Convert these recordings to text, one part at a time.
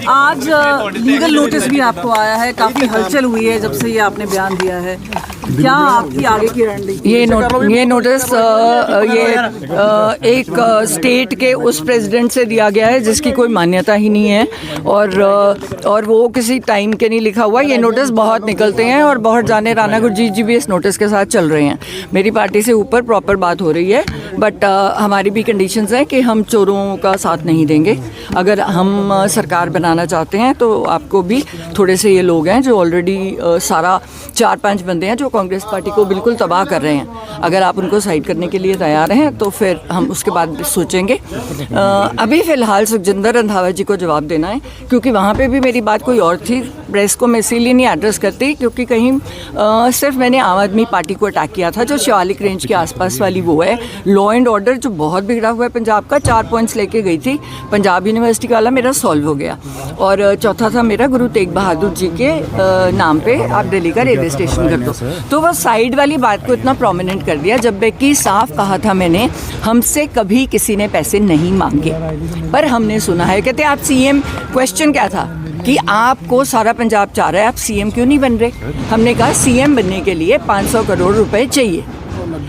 आज legal notice भी आपको आया है, काफी हलचल हुई है जब से ये आपने बयान दिया है, क्या आपकी आगे की रणनीति? ये नोटिस एक स्टेट के उस प्रेसिडेंट से दिया गया है जिसकी कोई मान्यता ही नहीं है और वो किसी टाइम के नहीं लिखा हुआ। ये नोटिस बहुत निकलते हैं और बहुत जाने राणा गुरजीत जी भी इस नोटिस के साथ चल रहे हैं। मेरी पार्टी से ऊपर प्रॉपर बात हो रही है, बट हमारी भी कंडीशंस हैं कि हम चोरों का साथ नहीं देंगे। अगर हम सरकार बनाना चाहते हैं तो आपको भी थोड़े से ये लोग हैं जो ऑलरेडी सारा 4-5 बंदे हैं जो कांग्रेस पार्टी को बिल्कुल तबाह कर रहे हैं। अगर आप उनको साइड करने के लिए तैयार हैं तो फिर हम उसके बाद सोचेंगे। अभी फ़िलहाल सुखजिंदर रंधावा जी को जवाब देना है, क्योंकि वहाँ पे भी मेरी बात कोई और थी। प्रेस को मैं इसीलिए नहीं एड्रेस करती क्योंकि कहीं सिर्फ मैंने आम आदमी पार्टी को अटैक किया था, जो शिवालिक रेंज के आसपास वाली वो है। लॉ एंड ऑर्डर जो बहुत बिगड़ा हुआ है पंजाब का, 4 पॉइंट्स लेके गई थी पंजाब यूनिवर्सिटी वाला, मेरा सॉल्व हो गया। और चौथा था मेरा गुरु तेग बहादुर जी के नाम पे आप दिल्ली का रेलवे स्टेशन कर दो। तो वो साइड वाली बात को इतना प्रोमिनेंट कर दिया, जबकि साफ कहा था मैंने, हमसे कभी किसी ने पैसे नहीं मांगे। पर हमने सुना है, कहते आप सीएम, क्वेश्चन क्या था कि आपको सारा पंजाब चाह रहा है, आप सीएम क्यों नहीं बन रहे? हमने कहा सीएम बनने के लिए 500 करोड़ रुपए चाहिए।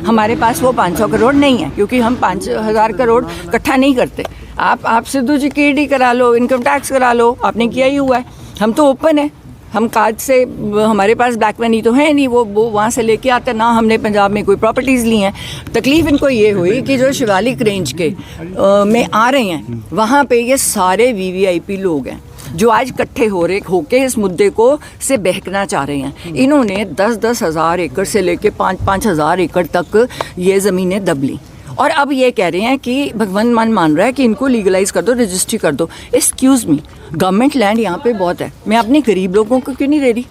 हमारे पास वो 500 करोड़ नहीं है, क्योंकि हम 5000 करोड़ इकट्ठा नहीं करते। आप सिद्धू जी KD करा लो, इनकम टैक्स करा लो, आपने किया ही हुआ है। हम तो ओपन है, हम काज से, हमारे पास ब्लैक मनी तो है नहीं, वो वहाँ से लेके आते ना। हमने पंजाब में कोई प्रॉपर्टीज़ ली हैं। तकलीफ़ इनको ये हुई कि जो शिवालिक रेंज के में आ रहे हैं, वहाँ पे ये सारे VVIP लोग हैं जो आज इकट्ठे होके इस मुद्दे को से बहकना चाह रहे हैं। इन्होंने 10-10 हज़ार एकड़ से लेके 5-5 हज़ार एकड़ तक ये ज़मीनें दब ली, और अब ये कह रहे हैं कि भगवंत मान रहा है कि इनको लीगलाइज कर दो, रजिस्ट्री कर दो। एक्सक्यूज़ मी, गवर्नमेंट लैंड यहाँ पे बहुत है, मैं अपने गरीब लोगों को क्यों नहीं दे रही?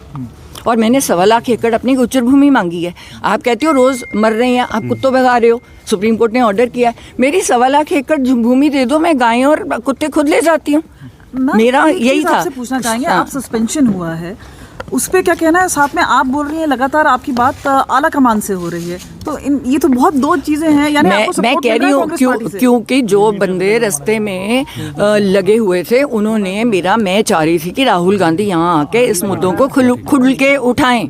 और मैंने 1.25 लाख एकड़ अपनी गुज्जर भूमि मांगी है। आप कहते हो रोज़ मर रहे हैं, आप कुत्तों भगा रहे हो। सुप्रीम कोर्ट ने ऑर्डर किया है, मेरी 1.25 लाख एकड़ भूमि दे दो, मैं गायें और कुत्ते खुद ले जाती हूँ। मेरा यही था। आपसे पूछना चाहेंगे, आप सस्पेंशन हुआ है उस पर क्या कहना है? साथ में आप बोल रही हैं लगातार आपकी बात आला कमान से हो रही है, तो ये तो बहुत दो चीजें हैं। यानी मैं कह रही हूँ क्योंकि जो बंदे रास्ते में लगे हुए थे, उन्होंने मैं चाह रही थी कि राहुल गांधी यहाँ आके इस मुद्दों को खुल के उठाएं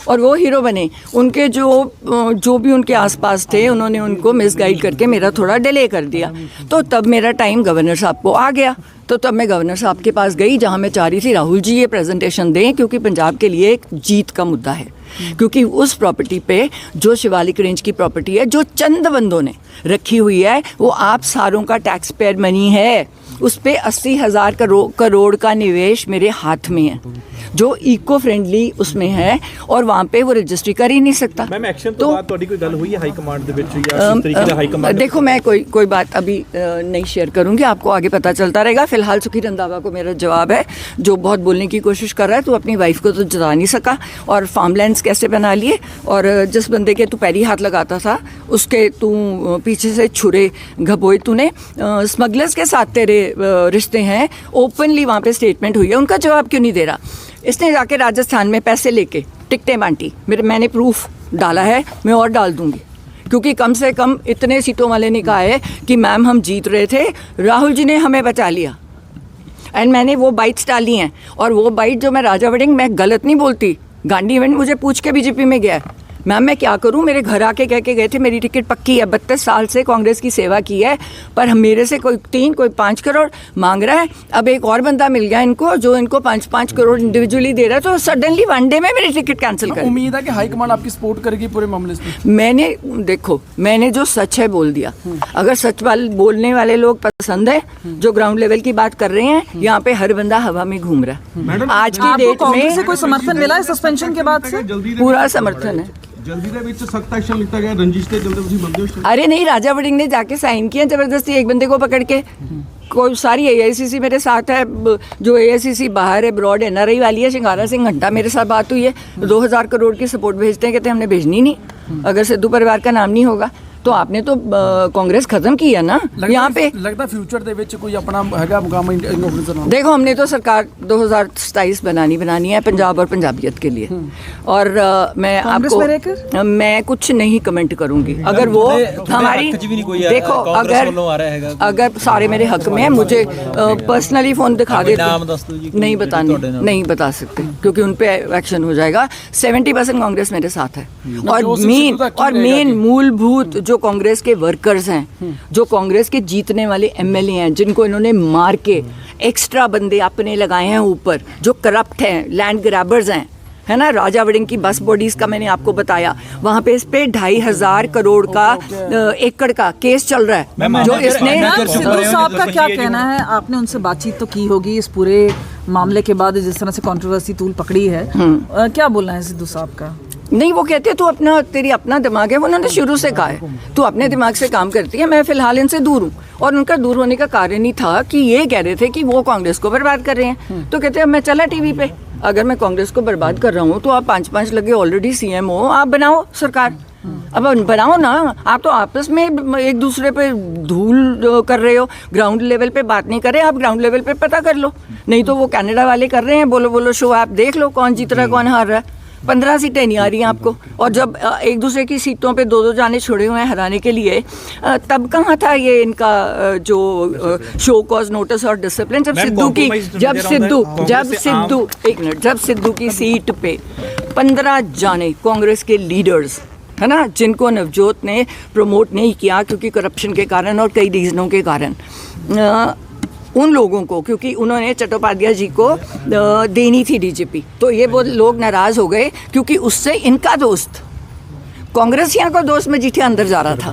और वो हीरो बने। उनके जो भी उनके आसपास थे, उन्होंने उनको मिसगाइड करके मेरा थोड़ा डिले कर दिया। तो तब मेरा टाइम गवर्नर साहब को आ गया, तो तब मैं गवर्नर साहब के पास गई, जहाँ मैं चाह रही थी राहुल जी ये प्रेजेंटेशन दें, क्योंकि पंजाब के लिए एक जीत का मुद्दा है। क्योंकि उस प्रॉपर्टी पे, जो शिवालिक रेंज की प्रॉपर्टी है, जो चंद बंदों ने रखी हुई है, वो आप सारों का टैक्स पेयर मनी है। उस पे 80,000 करोड़ का निवेश मेरे हाथ में है, जो इको फ्रेंडली उसमें है, और वहाँ पे वो रजिस्ट्री कर ही नहीं सकता। मैम एक्शन तो बात कोई गल हुई है हाई कमांड दे विच या किस तरीके से हाई कमांड? देखो, मैं कोई बात अभी नहीं शेयर करूँगी, आपको आगे पता चलता रहेगा। फिलहाल सुखी रंधावा को मेरा जवाब है, जो बहुत बोलने की कोशिश कर रहा है, तू अपनी वाइफ को तो जता नहीं सका, और फार्मलैंड्स कैसे बना लिए, और जिस बंदे के तू पैरी हाथ लगाता था उसके तू पीछे से छुरे घबोए तूने। स्मगलर्स के साथ तेरे रिश्ते हैं, ओपनली वहाँ पे स्टेटमेंट हुई है, उनका जवाब क्यों नहीं दे रहा? इसने जाके राजस्थान में पैसे लेके टिकटें बांटी, मैंने प्रूफ डाला है, मैं और डाल दूंगी, क्योंकि कम से कम इतने सीटों वाले ने कहा है कि मैम हम जीत रहे थे, राहुल जी ने हमें बचा लिया। एंड मैंने वो बाइट्स डाली हैं, और वो बाइट जो मैं राजा वड़िंग, मैं गलत नहीं बोलती, गांधी इवेंट मुझे पूछ के बीजेपी में गया है। मैम मैं क्या करूं, मेरे घर आके कह के गए थे मेरी टिकट पक्की है, 32 साल से कांग्रेस की सेवा की है, पर मेरे से कोई 3 कोई 5 करोड़ मांग रहा है। अब एक और बंदा मिल गया इनको, जो इनको 5-5 करोड़ इंडिविजुअली दे रहा है, तो सडनली 1 डे में मेरी टिकट कैंसिल कर। उम्मीद है कि हाईकमान आपकी सपोर्ट करेगी पूरे मामले में? मैंने जो सच है बोल दिया। अगर सच बोलने वाले लोग पसंद है, जो ग्राउंड लेवल की बात कर रहे हैं, यहाँ पे हर बंदा हवा में घूम रहा है। आज की डेट में कोई समर्थन मिला है सस्पेंशन के बाद से? पूरा समर्थन है। जल्दी ਦੇ ਵਿੱਚ सख्त एक्शन लिखा गया, रंजिश ਤੇ जल्दी ਤੁਸੀਂ ਬੰਦੇ ਹੋ? अरे नहीं, राजा वड़िंग ने जाके साइन किया जबरदस्ती एक बंदे को पकड़ के। कोई सारी AICC मेरे साथ है, जो AICC बाहर है, ब्रॉड NRI वाली है, शिंगारा सिंह घंटा मेरे साथ बात हुई है, 2000 करोड़ की सपोर्ट भेजते हैं, कहते हैं हमने भेजनी नहीं अगर सिद्धू परिवार का नाम नहीं होगा। तो आपने तो कांग्रेस खत्म की है ना यहाँ पे। लगता फ्यूचर ਦੇ ਵਿੱਚ ਕੋਈ ਆਪਣਾ ਹੈਗਾ ਮੁਕਾਮ ਇੰਡੀਪੈਂਡੈਂਸ ਨਾਲ। देखो हमने तो सरकार 2027 बनानी है पंजाब और पंजाबियत के लिए, और मैं कांग्रेस में आपको मैं कुछ नहीं कमेंट करूंगी। अगर वो हमारी देखो अगर सारे मेरे हक में है, मुझे पर्सनली फोन दिखा दे, नहीं बता सकते क्योंकि उन पे एक्शन हो जाएगा। 70% कांग्रेस मेरे साथ है, और मेन मूलभूत जो कांग्रेस के वर्कर्स हैं, जो कांग्रेस के जीतने वाले एमएलए हैं, जिनको इन्होंने मार के एक्स्ट्रा बंदे अपने लगाए हैं ऊपर, जो करप्ट हैं, लैंड ग्रैबर्स हैं, है ना। राजा वड़िंग की बस बॉडीज का मैंने आपको बताया, वहाँ पे इस पे 2,500 करोड़ का एकड़ का केस चल रहा है जो इसने। सिद्धू साहब का क्या कहना है? आपने उनसे बातचीत तो की होगी इस पूरे मामले के बाद, जिस तरह से कंट्रोवर्सी तूल पकड़ी है, क्या बोलना है सिद्धू साहब का? नहीं, वो कहते हैं तू तेरी अपना दिमाग है, वो उन्होंने शुरू से कहा है तू अपने दिमाग से काम करती है। मैं फिलहाल इनसे दूर हूँ, और उनका दूर होने का कारण ही था कि ये कह रहे थे कि वो कांग्रेस को बर्बाद कर रहे हैं। तो कहते हैं मैं चला टीवी पे, अगर मैं कांग्रेस को बर्बाद कर रहा हूँ तो आप 5-5 लगे ऑलरेडी सीएम हो, आप बनाओ सरकार, अब बनाओ ना। आप तो आपस में एक दूसरे पे धूल कर रहे हो, ग्राउंड लेवल पे बात नहीं कर रहे, आप ग्राउंड लेवल पे पता कर लो। नहीं तो वो कनाडा वाले कर रहे हैं, बोलो शो, आप देख लो कौन जीत रहा है कौन हार रहा है। 15 सीटें नहीं आ रही हैं आपको, और जब एक दूसरे की सीटों पे 2-2 जाने छोड़े हुए हैं हराने के लिए, तब कहाँ था ये इनका जो शो कॉज नोटिस और डिसिप्लिन। जब सिद्धू की सीट पे 15 जाने कांग्रेस के लीडर्स, है ना, जिनको नवजोत ने प्रमोट नहीं किया क्योंकि करप्शन के कारण और कई रीजनों के कारण, उन लोगों को, क्योंकि उन्होंने चट्टोपाध्याय जी को देनी थी डीजीपी, तो ये वो लोग नाराज हो गए क्योंकि उससे इनका दोस्त कांग्रेसियों का दोस्त मजीठिया अंदर जा रहा था,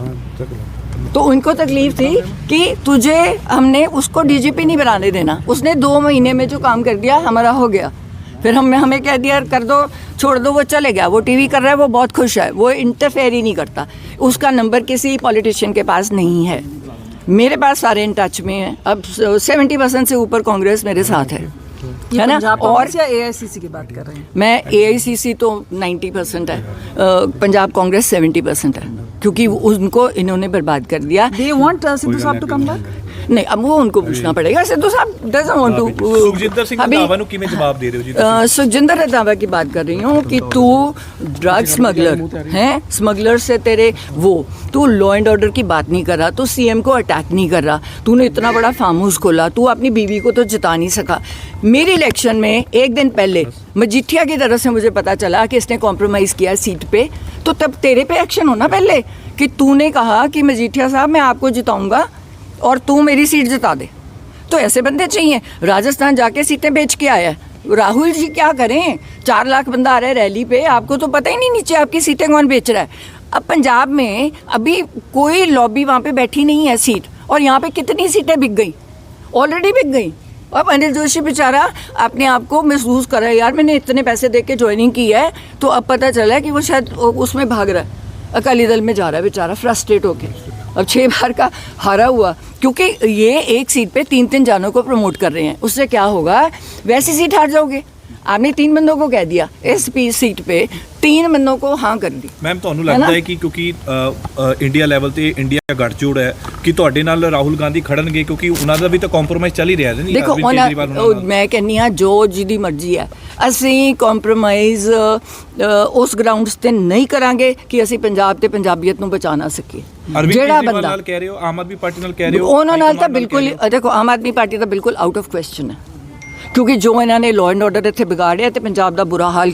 तो उनको तकलीफ थी कि तुझे हमने उसको डीजीपी नहीं बनाने देना। उसने 2 महीने में जो काम कर दिया हमारा हो गया, फिर हमें कह दिया कर दो, छोड़ दो, वो चले गया, वो टीवी कर रहा है, वो बहुत खुश है, वो इंटरफेयर ही नहीं करता, उसका नंबर किसी पॉलिटिशियन के पास नहीं है। मेरे पास सारे इन टच में हैं। अब 70% से ऊपर कांग्रेस मेरे साथ है ना। और एआईसीसी की बात कर रहे हैं? मैं एआईसीसी तो 90% है, पंजाब कांग्रेस 70% है, क्योंकि उनको इन्होंने बर्बाद कर दिया। They want सिद्धू साहब to come back? नहीं, अब वो उनको पूछना पड़ेगा। Sidhu sahab doesn't want to. Sukhjinder Singh Randhawa ਨੂੰ ਕਿਵੇਂ जवाब दे रहे हो जी? सुखजिंदर रंधावा की बात कर रही हूँ कि तू ड्रग स्मगलर है, स्मगलर से तेरे तू लॉ एंड ऑर्डर की बात नहीं कर रहा, तू सीएम को अटैक नहीं कर रहा, तूने इतना बड़ा फार्म हाउस खोला, तू अपनी बीवी को तो जिता नहीं सका। मेरी इलेक्शन में एक दिन पहले मजीठिया की तरफ से मुझे पता चला कि इसने कॉम्प्रोमाइज़ किया सीट पे, तो तब तेरे पे एक्शन होना पहले कि तूने कहा कि मजीठिया साहब मैं आपको जिताऊंगा और तू मेरी सीट जिता दे। तो ऐसे बंदे चाहिए। राजस्थान जाके सीटें बेच के आया है राहुल जी, क्या करें? 4 लाख बंदा आ रहा है रैली पे, आपको तो पता ही नहीं नीचे आपकी सीटें कौन बेच रहा है। अब पंजाब में अभी कोई लॉबी वहाँ पे बैठी नहीं है सीट, और यहाँ पे कितनी सीटें बिक गई, ऑलरेडी बिक गई। अब अनिल जोशी बेचारा अपने आप को महसूस कर रहा है, यार मैंने इतने पैसे दे के ज्वाइनिंग की है, तो अब पता चला है कि वो शायद उसमें भाग रहा है, अकाली दल में जा रहा है बेचारा फ्रस्ट्रेट होके। अब 6 बार का हारा हुआ, क्योंकि ये एक सीट पे 3-3 जानों को प्रमोट कर रहे हैं। उससे क्या होगा? वैसी सीट हार जाओगे। आपने 3 बंदों को कह दिया, इस सीट पे 3 बंदों को हाँ कर दी। मैम ਤੁਹਾਨੂੰ ਲੱਗਦਾ ਹੈ ਕਿ ਕਿਉਂਕਿ ਇੰਡੀਆ ਲੈਵਲ ਤੇ ਇੰਡੀਆ ਦਾ ਗੱਠਜੋੜ ਹੈ ਕਿ ਤੁਹਾਡੇ ਨਾਲ ਰਾਹੁਲ ਗਾਂਧੀ ਖੜਨਗੇ, ਕਿਉਂਕਿ ਉਹਨਾਂ ਦਾ ਵੀ ਤਾਂ ਕੰਪਰੋਮਾਈਜ਼ ਚੱਲ ਹੀ ਰਿਹਾ ਹੈ। ਦੇਖੋ ਮੈਂ ਕਹਿੰਦੀ ਹਾਂ ਜੋ ਜਿਹਦੀ ਮਰਜ਼ੀ ਹੈ, ਅਸੀਂ ਕੰਪਰੋਮਾਈਜ਼ ਉਸ ਗਰਾਊਂਡਸ ਤੇ ਨਹੀਂ ਕਰਾਂਗੇ ਕਿ ਅਸੀਂ ਪੰਜਾਬ ਤੇ ਪੰਜਾਬੀਅਤ ਨੂੰ ਬਚਾ ਨਾ ਸਕੀਏ। ਜਿਹੜਾ ਬੰਦਾ ਨਾਲ ਕਹਿ ਰਹੇ ਹੋ, ਆਮ ਆਦਮੀ ਪਾਰਟੀ ਨਾਲ ਕਹਿ ਰਹੇ ਹੋ, ਉਹਨਾਂ ਨਾਲ ਤਾਂ ਬਿਲਕੁਲ, ਦੇਖੋ ਆਮ ਆਦਮੀ ਪਾਰਟੀ ਤਾਂ ਬਿਲਕੁਲ ਆਊਟ ਆਫ ਕੁਐਸਚਨ ਹੈ, ਕਿਉਂਕਿ ਜੋ ਇਹਨਾਂ ਨੇ ਲਾਅ ਐਂਡ ਆਰਡਰ ਇੱਥੇ ਵਿਗਾੜਿਆ ਤੇ ਪੰਜਾਬ ਦਾ ਬੁਰਾ ਹਾਲ